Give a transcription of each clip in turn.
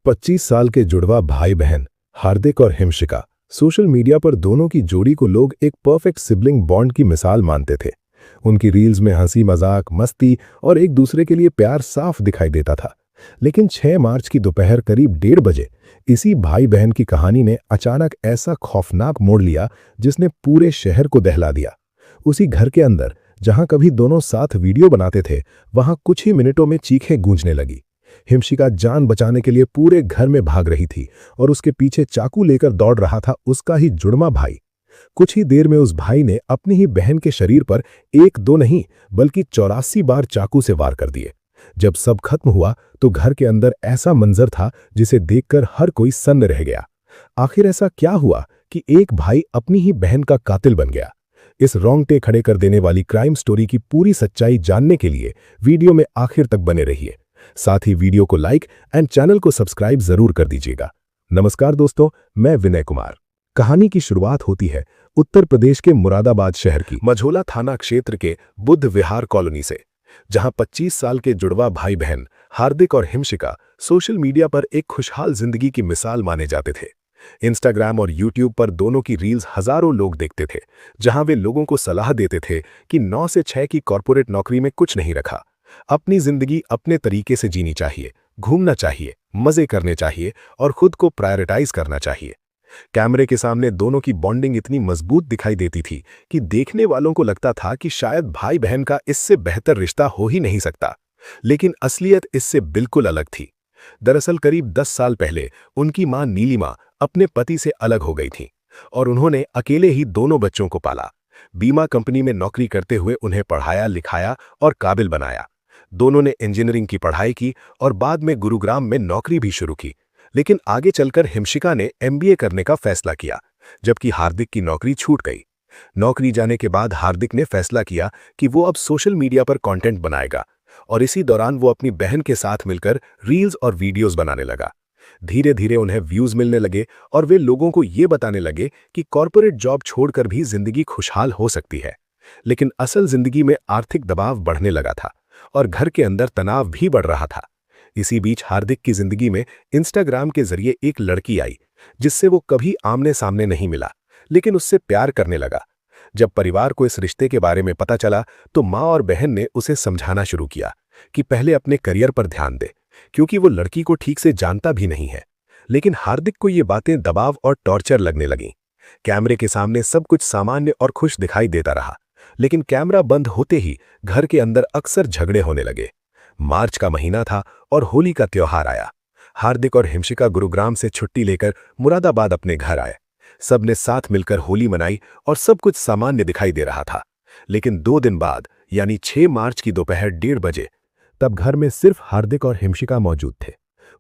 25 साल के जुड़वा भाई बहन हार्दिक और हिमशिका सोशल मीडिया पर दोनों की जोड़ी को लोग एक परफेक्ट सिबलिंग बॉन्ड की मिसाल मानते थे। उनकी रील्स में हंसी मजाक मस्ती और एक दूसरे के लिए प्यार साफ दिखाई देता था। लेकिन 6 मार्च की दोपहर करीब 1:30 बजे इसी भाई बहन की कहानी ने अचानक ऐसा खौफनाक मोड़ लिया जिसने पूरे शहर को दहला दिया। उसी घर के अंदर जहां कभी दोनों साथ वीडियो बनाते थे, वहां कुछ ही मिनटों में चीखें गूंजने लगी। हिमशिका जान बचाने के लिए पूरे घर में भाग रही थी और उसके पीछे चाकू लेकर दौड़ रहा था उसका ही जुड़वा भाई। कुछ ही देर में उस भाई ने अपनी ही बहन के शरीर पर एक दो नहीं बल्कि 84 बार चाकू से वार कर दिए। जब सब खत्म हुआ तो घर के अंदर ऐसा मंजर था जिसे देखकर हर कोई सन्न रह गया। आखिर ऐसा क्या हुआ कि एक भाई अपनी ही बहन का कातिल बन गया? इस रोंगटे खड़े कर देने वाली क्राइम स्टोरी की पूरी सच्चाई जानने के लिए वीडियो में आखिर तक बने रहिए। साथ ही वीडियो को लाइक एंड चैनल को सब्सक्राइब जरूर कर दीजिएगा। नमस्कार दोस्तों, मैं विनय कुमार। कहानी की शुरुआत होती है उत्तर प्रदेश के मुरादाबाद शहर की मझोला थाना क्षेत्र के बुद्ध विहार कॉलोनी से, जहां 25 साल के जुड़वा भाई बहन हार्दिक और हिमशिका सोशल मीडिया पर एक खुशहाल जिंदगी की मिसाल माने जाते थे। इंस्टाग्राम और यूट्यूब पर दोनों की रील्स हजारों लोग देखते थे, जहां वे लोगों को सलाह देते थे कि 9 से 6 की कॉर्पोरेट नौकरी में कुछ नहीं रखा, अपनी जिंदगी अपने तरीके से जीनी चाहिए, घूमना चाहिए, मजे करने चाहिए और खुद को प्रायोरिटाइज करना चाहिए। कैमरे के सामने दोनों की बॉन्डिंग इतनी मजबूत दिखाई देती थी कि देखने वालों को लगता था कि शायद भाई बहन का इससे बेहतर रिश्ता हो ही नहीं सकता। लेकिन असलियत इससे बिल्कुल अलग थी। दरअसल करीब 10 साल पहले उनकी मां नीलिमा अपने पति से अलग हो गई थी और उन्होंने अकेले ही दोनों बच्चों को पाला। बीमा कंपनी में नौकरी करते हुए उन्हें पढ़ाया लिखाया और काबिल बनाया। दोनों ने इंजीनियरिंग की पढ़ाई की और बाद में गुरुग्राम में नौकरी भी शुरू की। लेकिन आगे चलकर हिमशिका ने एमबीए करने का फैसला किया, जबकि हार्दिक की नौकरी छूट गई। नौकरी जाने के बाद हार्दिक ने फैसला किया कि वो अब सोशल मीडिया पर कंटेंट बनाएगा और इसी दौरान वो अपनी बहन के साथ मिलकर रील्स और वीडियोस बनाने लगा। धीरे धीरे उन्हें व्यूज मिलने लगे और वे लोगों को ये बताने लगे कि कॉर्पोरेट जॉब छोड़कर भी जिंदगी खुशहाल हो सकती है। लेकिन असल जिंदगी में आर्थिक दबाव बढ़ने लगा था और घर के अंदर तनाव भी बढ़ रहा था। इसी बीच हार्दिक की जिंदगी में इंस्टाग्राम के जरिए एक लड़की आई, जिससे वो कभी आमने सामने नहीं मिला, लेकिन उससे प्यार करने लगा। जब परिवार को इस रिश्ते के बारे में पता चला तो माँ और बहन ने उसे समझाना शुरू किया कि पहले अपने करियर पर ध्यान दे, क्योंकि वो लड़की को ठीक से जानता भी नहीं है। लेकिन हार्दिक को ये बातें दबाव और टॉर्चर लगने लगीं। कैमरे के सामने सब कुछ सामान्य और खुश दिखाई देता रहा, लेकिन कैमरा बंद होते ही घर के अंदर अक्सर झगड़े होने लगे। मार्च का महीना था और होली का त्योहार आया। हार्दिक और हिमशिका गुरुग्राम से छुट्टी लेकर मुरादाबाद अपने घर आए। सबने साथ मिलकर होली मनाई और सब कुछ सामान्य दिखाई दे रहा था। लेकिन 2 दिन बाद यानी 6 मार्च की दोपहर 1:30 बजे तब घर में सिर्फ हार्दिक और हिमशिका मौजूद थे।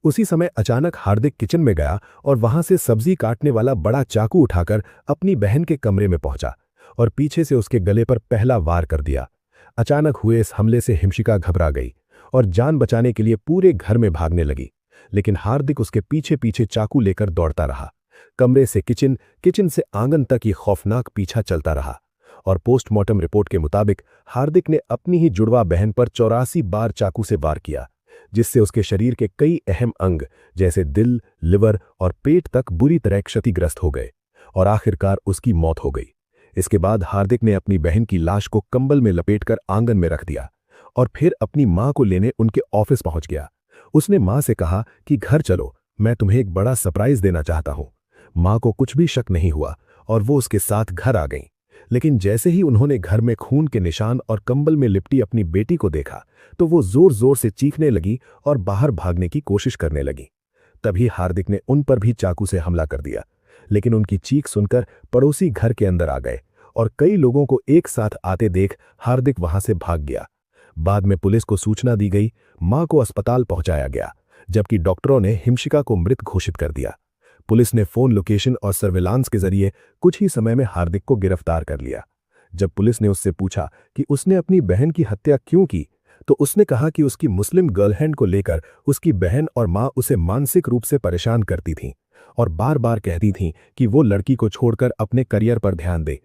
उसी समय अचानक हार्दिक किचन में गया और वहां से सब्जी काटने वाला बड़ा चाकू उठाकर अपनी बहन के कमरे में पहुंचा और पीछे से उसके गले पर पहला वार कर दिया। अचानक हुए इस हमले से हिमशिका घबरा गई और जान बचाने के लिए पूरे घर में भागने लगी। लेकिन हार्दिक उसके पीछे पीछे चाकू लेकर दौड़ता रहा। कमरे से किचन, किचन से आंगन तक ये खौफनाक पीछा चलता रहा और पोस्टमार्टम रिपोर्ट के मुताबिक हार्दिक ने अपनी ही जुड़वा बहन पर 84 बार चाकू से वार किया, जिससे उसके शरीर के कई अहम अंग जैसे दिल, लिवर और पेट तक बुरी तरह क्षतिग्रस्त हो गए और आखिरकार उसकी मौत हो गई। इसके बाद हार्दिक ने अपनी बहन की लाश को कंबल में लपेटकर आंगन में रख दिया और फिर अपनी मां को लेने उनके ऑफिस पहुंच गया। उसने मां से कहा कि घर चलो, मैं तुम्हें एक बड़ा सरप्राइज देना चाहता हूं। मां को कुछ भी शक नहीं हुआ और वो उसके साथ घर आ गईं। लेकिन जैसे ही उन्होंने घर में खून के निशान और कंबल में लिपटी अपनी बेटी को देखा तो वो जोर जोर से चीखने लगी और बाहर भागने की कोशिश करने लगी। तभी हार्दिक ने उन पर भी चाकू से हमला कर दिया, लेकिन उनकी चीख सुनकर पड़ोसी घर के अंदर आ गए और कई लोगों को एक साथ आते देख हार्दिक वहां से भाग गया। बाद में पुलिस को सूचना दी गई, मां को अस्पताल पहुंचाया गया, जबकि डॉक्टरों ने हिमशिका को मृत घोषित कर दिया। पुलिस ने फोन लोकेशन और सर्विलांस के जरिए कुछ ही समय में हार्दिक को गिरफ्तार कर लिया। जब पुलिस ने उससे पूछा कि उसने अपनी बहन की हत्या क्यों की, तो उसने कहा कि उसकी मुस्लिम गर्लफ्रेंड को लेकर उसकी बहन और मां उसे मानसिक रूप से परेशान करती थीं और बार बार कहती थीं कि वो लड़की को छोड़कर अपने करियर पर ध्यान दे।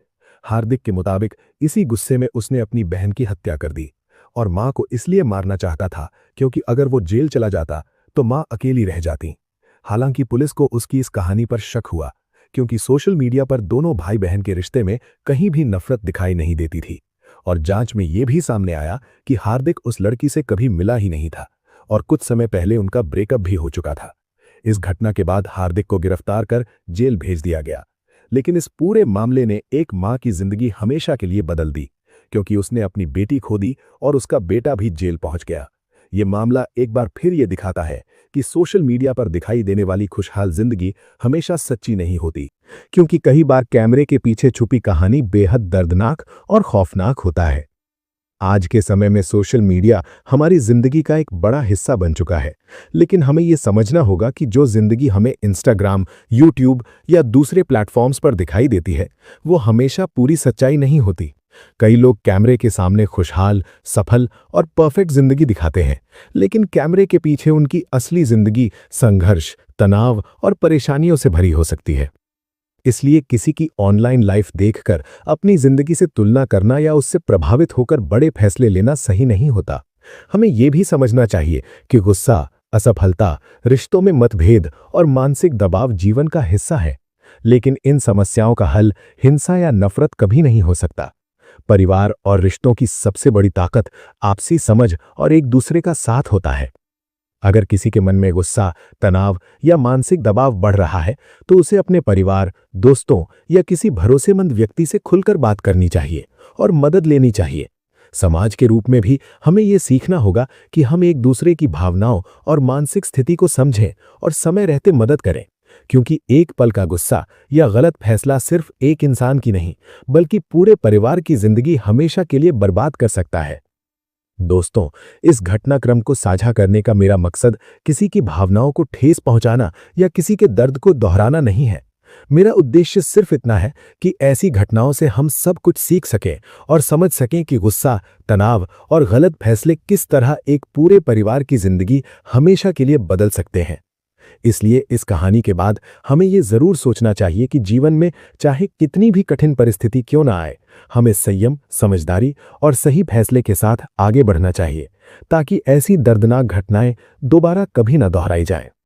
हार्दिक के मुताबिक इसी गुस्से में उसने अपनी बहन की हत्या कर दी और मां को इसलिए मारना चाहता था क्योंकि अगर वो जेल चला जाता तो मां अकेली रह जाती। हालांकि पुलिस को उसकी इस कहानी पर शक हुआ, क्योंकि सोशल मीडिया पर दोनों भाई बहन के रिश्ते में कहीं भी नफरत दिखाई नहीं देती थी। और जांच में यह भी सामने आया कि हार्दिक उस लड़की से कभी मिला ही नहीं था और कुछ समय पहले उनका ब्रेकअप भी हो चुका था। इस घटना के बाद हार्दिक को गिरफ्तार कर जेल भेज दिया गया। लेकिन इस पूरे मामले ने एक मां की जिंदगी हमेशा के लिए बदल दी, क्योंकि उसने अपनी बेटी खो दी और उसका बेटा भी जेल पहुंच गया। ये मामला एक बार फिर ये दिखाता है कि सोशल मीडिया पर दिखाई देने वाली खुशहाल जिंदगी हमेशा सच्ची नहीं होती, क्योंकि कई बार कैमरे के पीछे छुपी कहानी बेहद दर्दनाक और खौफनाक होता है। आज के समय में सोशल मीडिया हमारी जिंदगी का एक बड़ा हिस्सा बन चुका है, लेकिन हमें यह समझना होगा कि जो जिंदगी हमें इंस्टाग्राम, यूट्यूब या दूसरे प्लेटफॉर्म्स पर दिखाई देती है, वो हमेशा पूरी सच्चाई नहीं होती। कई लोग कैमरे के सामने खुशहाल, सफल और परफेक्ट जिंदगी दिखाते हैं, लेकिन कैमरे के पीछे उनकी असली जिंदगी संघर्ष, तनाव और परेशानियों से भरी हो सकती है। इसलिए किसी की ऑनलाइन लाइफ देखकर अपनी जिंदगी से तुलना करना या उससे प्रभावित होकर बड़े फैसले लेना सही नहीं होता। हमें यह भी समझना चाहिए कि गुस्सा, असफलता, रिश्तों में मतभेद और मानसिक दबाव जीवन का हिस्सा है, लेकिन इन समस्याओं का हल हिंसा या नफरत कभी नहीं हो सकता। परिवार और रिश्तों की सबसे बड़ी ताकत आपसी समझ और एक दूसरे का साथ होता है। अगर किसी के मन में गुस्सा, तनाव या मानसिक दबाव बढ़ रहा है, तो उसे अपने परिवार, दोस्तों या किसी भरोसेमंद व्यक्ति से खुलकर बात करनी चाहिए और मदद लेनी चाहिए। समाज के रूप में भी हमें यह सीखना होगा कि हम एक दूसरे की भावनाओं और मानसिक स्थिति को समझें और समय रहते मदद करें, क्योंकि एक पल का गुस्सा या गलत फैसला सिर्फ एक इंसान की नहीं, बल्कि पूरे परिवार की जिंदगी हमेशा के लिए बर्बाद कर सकता है। दोस्तों, इस घटनाक्रम को साझा करने का मेरा मकसद किसी की भावनाओं को ठेस पहुंचाना या किसी के दर्द को दोहराना नहीं है। मेरा उद्देश्य सिर्फ इतना है कि ऐसी घटनाओं से हम सब कुछ सीख सकें और समझ सकें कि गुस्सा, तनाव और गलत फैसले किस तरह एक पूरे परिवार की जिंदगी हमेशा के लिए बदल सकते हैं। इसलिए इस कहानी के बाद हमें ये जरूर सोचना चाहिए कि जीवन में चाहे कितनी भी कठिन परिस्थिति क्यों ना आए, हमें संयम, समझदारी और सही फैसले के साथ आगे बढ़ना चाहिए, ताकि ऐसी दर्दनाक घटनाएं दोबारा कभी ना दोहराई जाएं।